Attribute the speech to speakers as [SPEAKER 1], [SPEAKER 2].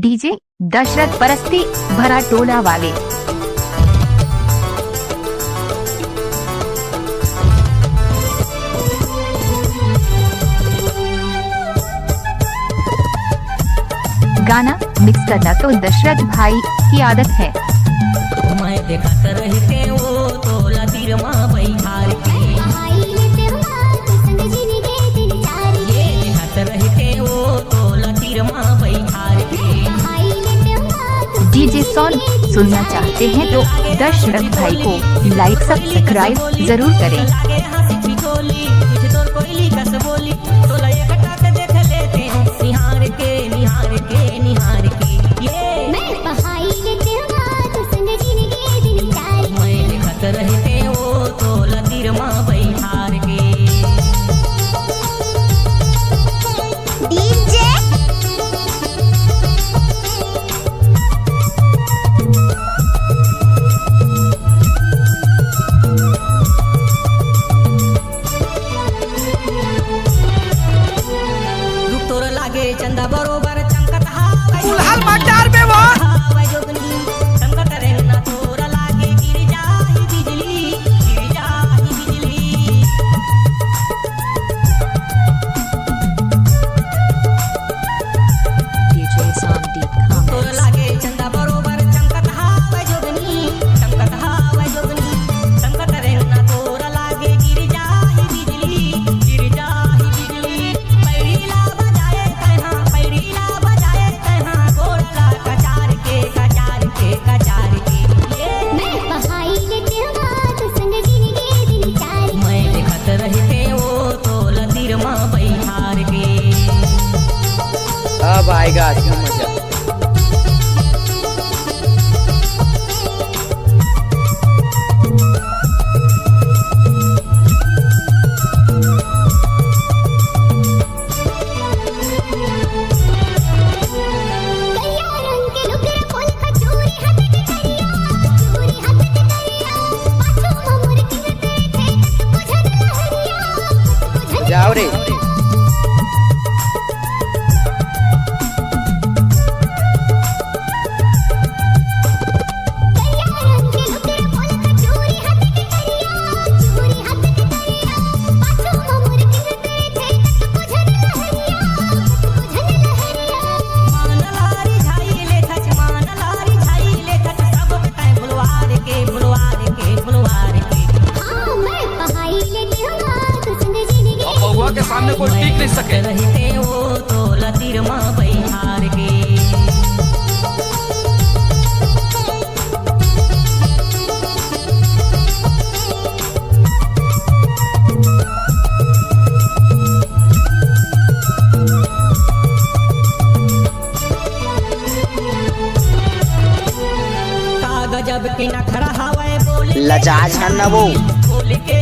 [SPEAKER 1] DJ Dashrath परस्ती भरा टोला वाले। गाना मिक्स करना तो दशरथ भाई की आदत है।
[SPEAKER 2] मैं देखत रहते वो तोला तीर माँ बैठार के, ये देखत रहते वो तोला तीर माँ बैठार के।
[SPEAKER 1] डीजे सॉन्ग सुनना चाहते हैं तो दशरथ भाई को लाइक सब्सक्राइब जरूर करें।
[SPEAKER 2] निहार के निहार के निहार के ये मैं देखत रहते वो तोला तीर माँ बैठार के। चंदा बरोबर चमकत
[SPEAKER 3] उल्हाल मटार में वो
[SPEAKER 2] चमकत रहना तोरा लागे गिर जाही बिजली, गिर जाही बिजली। तोरा लागे चंदा बरोबर चमकत हावे जोगनी, चमकत हावे जोगनी। चमकत रहना तोरा लागे गिर जाही बिजली, गिर जाही बिजली। पैरीला बजाए तहाँ गोरला कचार के कचार के कचार के ये मैं देखत रहते वो तोला तीर माँ बैठार के।
[SPEAKER 3] अब आएगा असली मजा। जाओ रे के सामने कोई टिक नहीं सके।
[SPEAKER 2] रहते वो तोला तीर माँ बैठार के। गजब के नखरा हवाए बोले
[SPEAKER 3] लजाज है न वो
[SPEAKER 2] बोल के